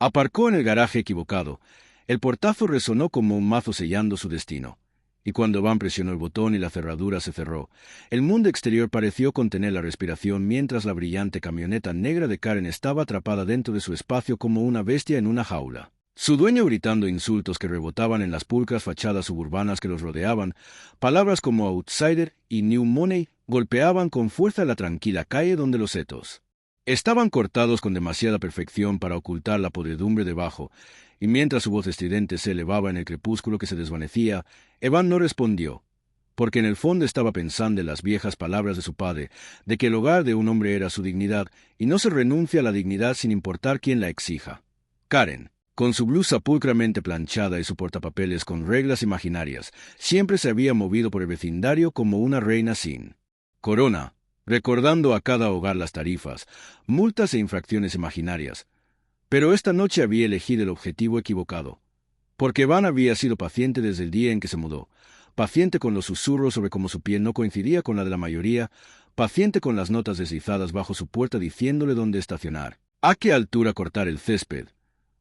Aparcó en el garaje equivocado. El portazo resonó como un mazo sellando su destino. Y cuando Van presionó el botón y la cerradura se cerró, el mundo exterior pareció contener la respiración mientras la brillante camioneta negra de Karen estaba atrapada dentro de su espacio como una bestia en una jaula. Su dueño gritando insultos que rebotaban en las pulcras fachadas suburbanas que los rodeaban, palabras como outsider y new money golpeaban con fuerza la tranquila calle donde los setos estaban cortados con demasiada perfección para ocultar la podredumbre debajo, y mientras su voz estridente se elevaba en el crepúsculo que se desvanecía, Evan no respondió, porque en el fondo estaba pensando en las viejas palabras de su padre, de que el hogar de un hombre era su dignidad, y no se renuncia a la dignidad sin importar quién la exija. Karen, con su blusa pulcramente planchada y su portapapeles con reglas imaginarias, siempre se había movido por el vecindario como una reina sin corona, recordando a cada hogar las tarifas, multas e infracciones imaginarias. Pero esta noche había elegido el objetivo equivocado, porque Van había sido paciente desde el día en que se mudó, paciente con los susurros sobre cómo su piel no coincidía con la de la mayoría, paciente con las notas deslizadas bajo su puerta diciéndole dónde estacionar, a qué altura cortar el césped,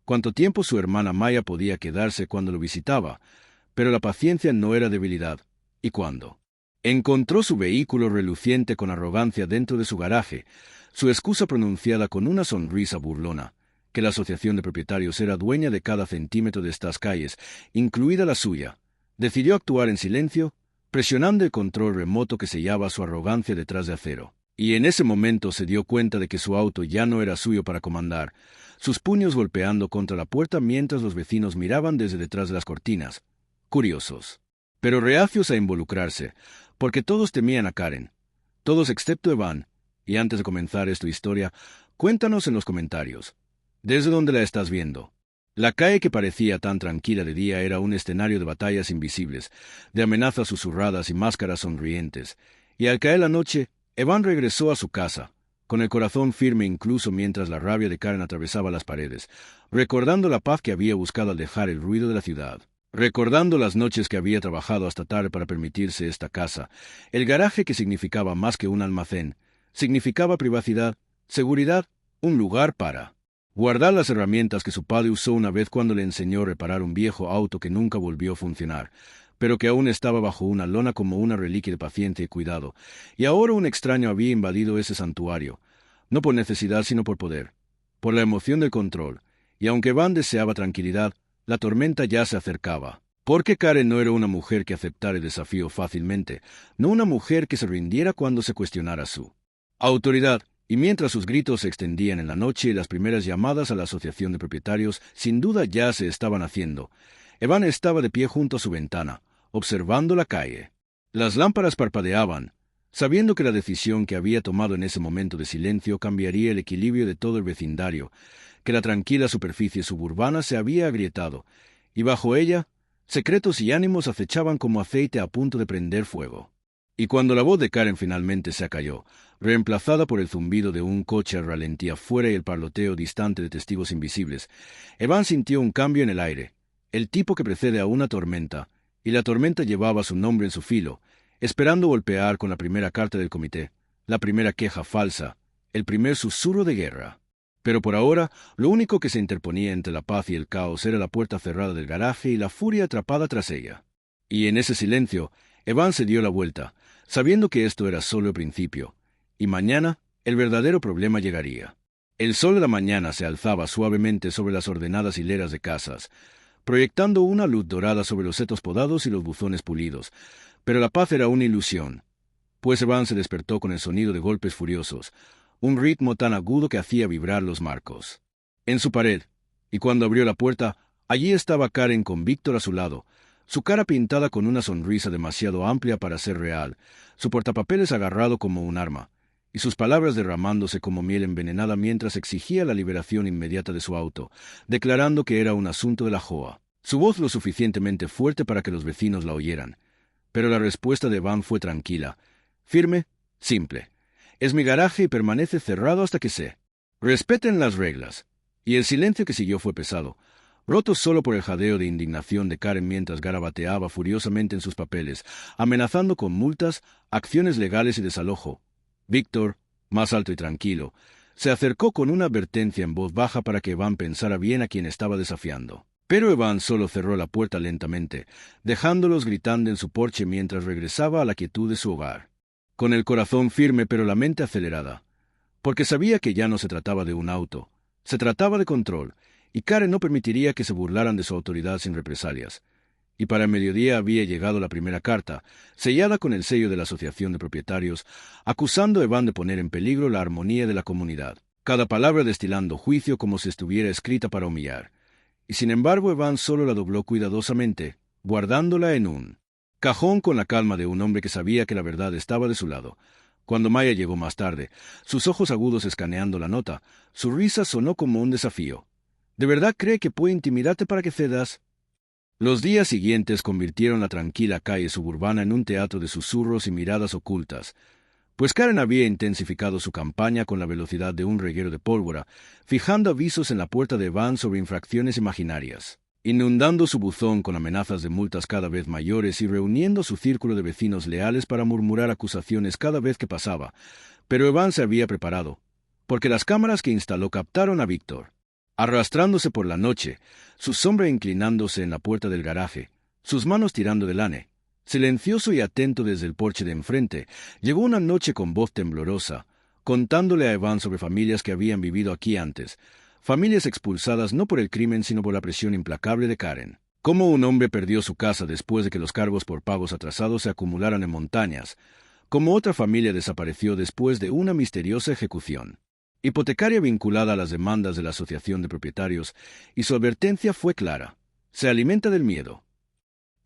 cuánto tiempo su hermana Maya podía quedarse cuando lo visitaba, pero la paciencia no era debilidad. ¿Y cuándo encontró su vehículo reluciente con arrogancia dentro de su garaje, su excusa pronunciada con una sonrisa burlona, que la asociación de propietarios era dueña de cada centímetro de estas calles, incluida la suya, decidió actuar en silencio, presionando el control remoto que sellaba su arrogancia detrás de acero. Y en ese momento se dio cuenta de que su auto ya no era suyo para comandar, sus puños golpeando contra la puerta mientras los vecinos miraban desde detrás de las cortinas, curiosos, pero reacios a involucrarse, porque todos temían a Karen, todos excepto Evan. Y antes de comenzar esta historia, cuéntanos en los comentarios, ¿desde dónde la estás viendo? La calle que parecía tan tranquila de día era un escenario de batallas invisibles, de amenazas susurradas y máscaras sonrientes, y al caer la noche, Evan regresó a su casa, con el corazón firme incluso mientras la rabia de Karen atravesaba las paredes, recordando la paz que había buscado al dejar el ruido de la ciudad. Recordando las noches que había trabajado hasta tarde para permitirse esta casa, el garaje que significaba más que un almacén, significaba privacidad, seguridad, un lugar para guardar las herramientas que su padre usó una vez cuando le enseñó a reparar un viejo auto que nunca volvió a funcionar, pero que aún estaba bajo una lona como una reliquia de paciencia y cuidado, y ahora un extraño había invadido ese santuario, no por necesidad sino por poder, por la emoción del control, y aunque Van deseaba tranquilidad, la tormenta ya se acercaba, porque Karen no era una mujer que aceptara el desafío fácilmente, no una mujer que se rindiera cuando se cuestionara su autoridad, y mientras sus gritos se extendían en la noche y las primeras llamadas a la asociación de propietarios sin duda ya se estaban haciendo, Evan estaba de pie junto a su ventana, observando la calle. Las lámparas parpadeaban, sabiendo que la decisión que había tomado en ese momento de silencio cambiaría el equilibrio de todo el vecindario, que la tranquila superficie suburbana se había agrietado, y bajo ella, secretos y ánimos acechaban como aceite a punto de prender fuego. Y cuando la voz de Karen finalmente se acalló, reemplazada por el zumbido de un coche al ralentí afuera y el parloteo distante de testigos invisibles, Evan sintió un cambio en el aire, el tipo que precede a una tormenta, y la tormenta llevaba su nombre en su filo, esperando golpear con la primera carta del comité, la primera queja falsa, el primer susurro de guerra. Pero por ahora, lo único que se interponía entre la paz y el caos era la puerta cerrada del garaje y la furia atrapada tras ella. Y en ese silencio, Evan se dio la vuelta, sabiendo que esto era solo el principio, y mañana el verdadero problema llegaría. El sol de la mañana se alzaba suavemente sobre las ordenadas hileras de casas, proyectando una luz dorada sobre los setos podados y los buzones pulidos, pero la paz era una ilusión, pues Evan se despertó con el sonido de golpes furiosos, un ritmo tan agudo que hacía vibrar los marcos en su pared, y cuando abrió la puerta, allí estaba Karen con Víctor a su lado, su cara pintada con una sonrisa demasiado amplia para ser real, su portapapeles agarrado como un arma, y sus palabras derramándose como miel envenenada mientras exigía la liberación inmediata de su auto, declarando que era un asunto de la JOA. Su voz lo suficientemente fuerte para que los vecinos la oyeran, pero la respuesta de Van fue tranquila, firme, simple. Es mi garaje y permanece cerrado hasta que se respeten las reglas. Y el silencio que siguió fue pesado, roto solo por el jadeo de indignación de Karen mientras garabateaba furiosamente en sus papeles, amenazando con multas, acciones legales y desalojo. Víctor, más alto y tranquilo, Se acercó con una advertencia en voz baja para que Evan pensara bien a quien estaba desafiando. Pero Evan solo cerró la puerta lentamente, dejándolos gritando en su porche mientras regresaba a la quietud de su hogar. Con el corazón firme pero la mente acelerada, porque sabía que ya no se trataba de un auto, se trataba de control, y Karen no permitiría que se burlaran de su autoridad sin represalias. Y para el mediodía había llegado la primera carta, sellada con el sello de la Asociación de Propietarios, acusando a Evan de poner en peligro la armonía de la comunidad, cada palabra destilando juicio como si estuviera escrita para humillar. Y sin embargo Evan solo la dobló cuidadosamente, guardándola en un cajón con la calma de un hombre que sabía que la verdad estaba de su lado. Cuando Maya llegó más tarde, sus ojos agudos escaneando la nota, su risa sonó como un desafío. ¿De verdad cree que puede intimidarte para que cedas? Los días siguientes convirtieron la tranquila calle suburbana en un teatro de susurros y miradas ocultas, pues Karen había intensificado su campaña con la velocidad de un reguero de pólvora, fijando avisos en la puerta de Evan sobre infracciones imaginarias, inundando su buzón con amenazas de multas cada vez mayores y reuniendo su círculo de vecinos leales para murmurar acusaciones cada vez que pasaba. Pero Evan se había preparado, porque las cámaras que instaló captaron a Víctor arrastrándose por la noche, su sombra inclinándose en la puerta del garaje, sus manos tirando del ane. Silencioso y atento desde el porche de enfrente, llegó una noche con voz temblorosa, contándole a Evan sobre familias que habían vivido aquí antes, familias expulsadas no por el crimen sino por la presión implacable de Karen. Cómo un hombre perdió su casa después de que los cargos por pagos atrasados se acumularan en montañas, cómo otra familia desapareció después de una misteriosa ejecución hipotecaria vinculada a las demandas de la Asociación de Propietarios, y su advertencia fue clara: se alimenta del miedo.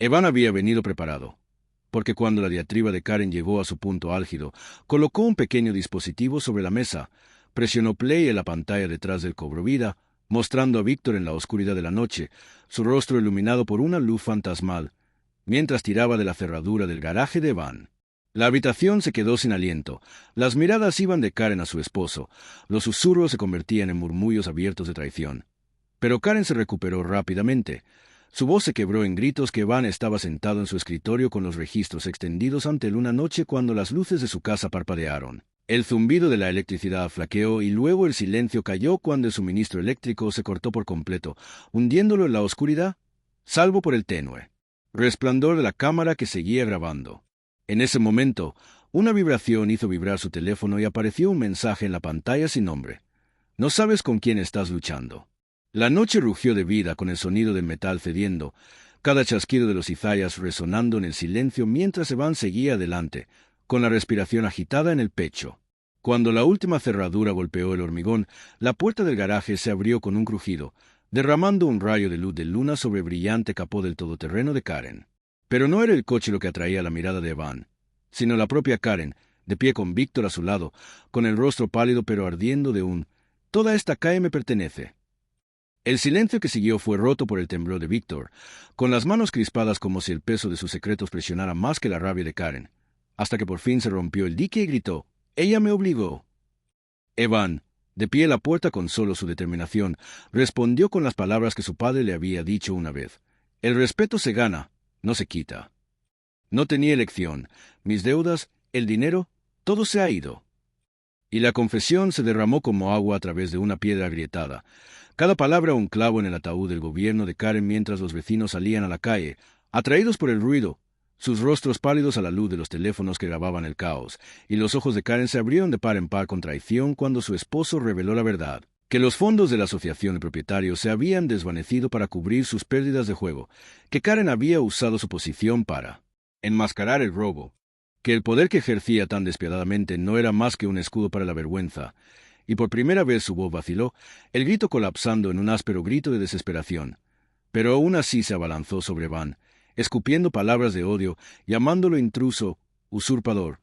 Evan había venido preparado, porque cuando la diatriba de Karen llegó a su punto álgido, colocó un pequeño dispositivo sobre la mesa, presionó play en la pantalla detrás del cobrovida, mostrando a Víctor en la oscuridad de la noche, su rostro iluminado por una luz fantasmal, mientras tiraba de la cerradura del garaje de Evan. La habitación se quedó sin aliento, las miradas iban de Karen a su esposo, los susurros se convertían en murmullos abiertos de traición. Pero Karen se recuperó rápidamente. Su voz se quebró en gritos que Evan estaba sentado en su escritorio con los registros extendidos ante él una noche cuando las luces de su casa parpadearon. El zumbido de la electricidad flaqueó y luego el silencio cayó cuando el suministro eléctrico se cortó por completo, hundiéndolo en la oscuridad, salvo por el tenue resplandor de la cámara que seguía grabando. En ese momento, una vibración hizo vibrar su teléfono y apareció un mensaje en la pantalla sin nombre. No sabes con quién estás luchando. La noche rugió de vida con el sonido del metal cediendo, cada chasquido de los cizallas resonando en el silencio mientras Evan seguía adelante, con la respiración agitada en el pecho. Cuando la última cerradura golpeó el hormigón, la puerta del garaje se abrió con un crujido, derramando un rayo de luz de luna sobre el brillante capó del todoterreno de Karen. Pero no era el coche lo que atraía la mirada de Evan, sino la propia Karen, de pie con Víctor a su lado, con el rostro pálido pero ardiendo de un «toda esta calle me pertenece». El silencio que siguió fue roto por el temblor de Víctor, con las manos crispadas como si el peso de sus secretos presionara más que la rabia de Karen, hasta que por fin se rompió el dique y gritó: «¡Ella me obligó!». Evan, de pie a la puerta con solo su determinación, respondió con las palabras que su padre le había dicho una vez: «El respeto se gana, no se quita». No tenía elección. Mis deudas, el dinero, todo se ha ido. Y la confesión se derramó como agua a través de una piedra agrietada. Cada palabra un clavo en el ataúd del gobierno de Karen mientras los vecinos salían a la calle, atraídos por el ruido, sus rostros pálidos a la luz de los teléfonos que grababan el caos, y los ojos de Karen se abrieron de par en par con traición cuando su esposo reveló la verdad: que los fondos de la Asociación de Propietarios se habían desvanecido para cubrir sus pérdidas de juego, que Karen había usado su posición para enmascarar el robo, que el poder que ejercía tan despiadadamente no era más que un escudo para la vergüenza, y por primera vez su voz vaciló, el grito colapsando en un áspero grito de desesperación. Pero aún así se abalanzó sobre Evan, escupiendo palabras de odio, llamándolo intruso, usurpador.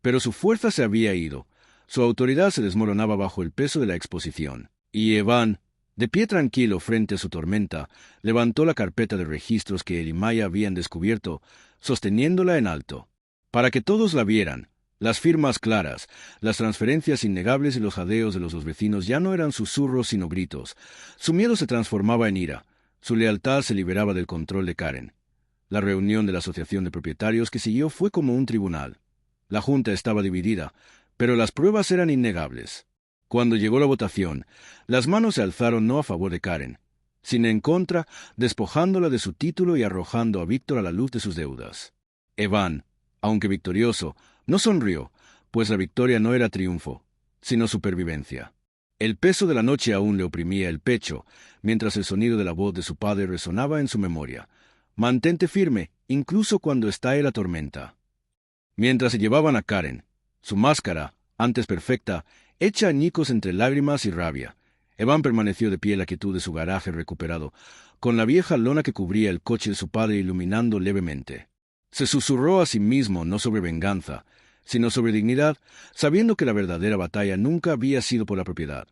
Pero su fuerza se había ido, su autoridad se desmoronaba bajo el peso de la exposición, y Evan, de pie tranquilo frente a su tormenta, levantó la carpeta de registros que él y Maya habían descubierto, sosteniéndola en alto, para que todos la vieran. Las firmas claras, las transferencias innegables y los jadeos de los dos vecinos ya no eran susurros sino gritos. Su miedo se transformaba en ira, su lealtad se liberaba del control de Karen. La reunión de la Asociación de Propietarios que siguió fue como un tribunal. La junta estaba dividida, pero las pruebas eran innegables. Cuando llegó la votación, las manos se alzaron no a favor de Karen, sino en contra, despojándola de su título y arrojando a Víctor a la luz de sus deudas. Evan, aunque victorioso, no sonrió, pues la victoria no era triunfo, sino supervivencia. El peso de la noche aún le oprimía el pecho, mientras el sonido de la voz de su padre resonaba en su memoria. Mantente firme, incluso cuando estalle la tormenta. Mientras se llevaban a Karen, su máscara, antes perfecta, hecha añicos entre lágrimas y rabia, Evan permaneció de pie en la quietud de su garaje recuperado, con la vieja lona que cubría el coche de su padre iluminando levemente. Se susurró a sí mismo no sobre venganza, sino sobre dignidad, sabiendo que la verdadera batalla nunca había sido por la propiedad,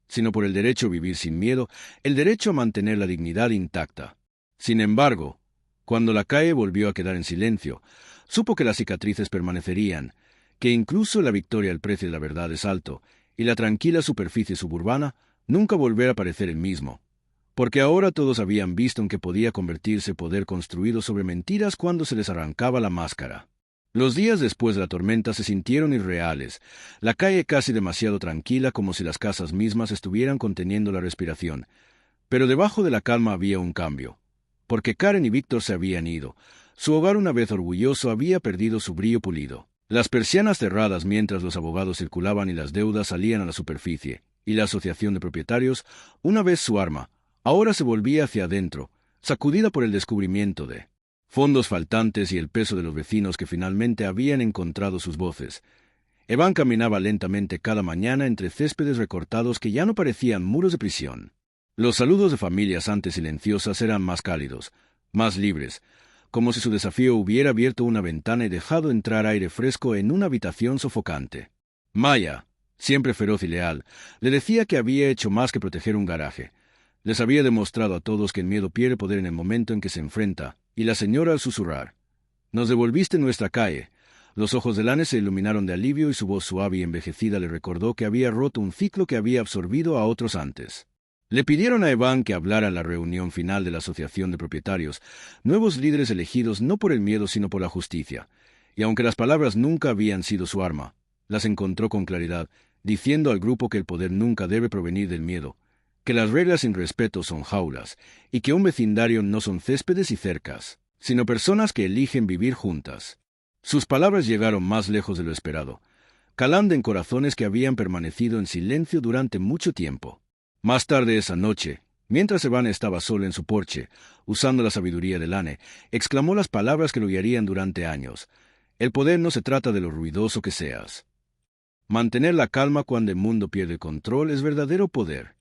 sino por el derecho a vivir sin miedo, el derecho a mantener la dignidad intacta. Sin embargo, cuando la calle volvió a quedar en silencio, supo que las cicatrices permanecerían, que incluso la victoria al precio de la verdad es alto, y la tranquila superficie suburbana nunca volverá a parecer el mismo, porque ahora todos habían visto en que podía convertirse poder construido sobre mentiras cuando se les arrancaba la máscara. Los días después de la tormenta se sintieron irreales, la calle casi demasiado tranquila como si las casas mismas estuvieran conteniendo la respiración, pero debajo de la calma había un cambio, porque Karen y Víctor se habían ido. Su hogar, una vez orgulloso, había perdido su brillo pulido. Las persianas cerradas mientras los abogados circulaban y las deudas salían a la superficie, y la asociación de propietarios, una vez su arma, ahora se volvía hacia adentro, sacudida por el descubrimiento de fondos faltantes y el peso de los vecinos que finalmente habían encontrado sus voces. Evan caminaba lentamente cada mañana entre céspedes recortados que ya no parecían muros de prisión. Los saludos de familias antes silenciosas eran más cálidos, más libres, como si su desafío hubiera abierto una ventana y dejado entrar aire fresco en una habitación sofocante. Maya, siempre feroz y leal, le decía que había hecho más que proteger un garaje. Les había demostrado a todos que el miedo pierde poder en el momento en que se enfrenta, y la señora al susurrar: «Nos devolviste nuestra calle». Los ojos de Lane se iluminaron de alivio y su voz suave y envejecida le recordó que había roto un ciclo que había absorbido a otros antes. Le pidieron a Evan que hablara en la reunión final de la asociación de propietarios, nuevos líderes elegidos no por el miedo sino por la justicia, y aunque las palabras nunca habían sido su arma, las encontró con claridad, diciendo al grupo que el poder nunca debe provenir del miedo, que las reglas sin respeto son jaulas, y que un vecindario no son céspedes y cercas, sino personas que eligen vivir juntas. Sus palabras llegaron más lejos de lo esperado, calando en corazones que habían permanecido en silencio durante mucho tiempo. Más tarde esa noche, mientras Evan estaba solo en su porche, usando la sabiduría de Lane, exclamó las palabras que lo guiarían durante años: «El poder no se trata de lo ruidoso que seas. Mantener la calma cuando el mundo pierde el control es verdadero poder».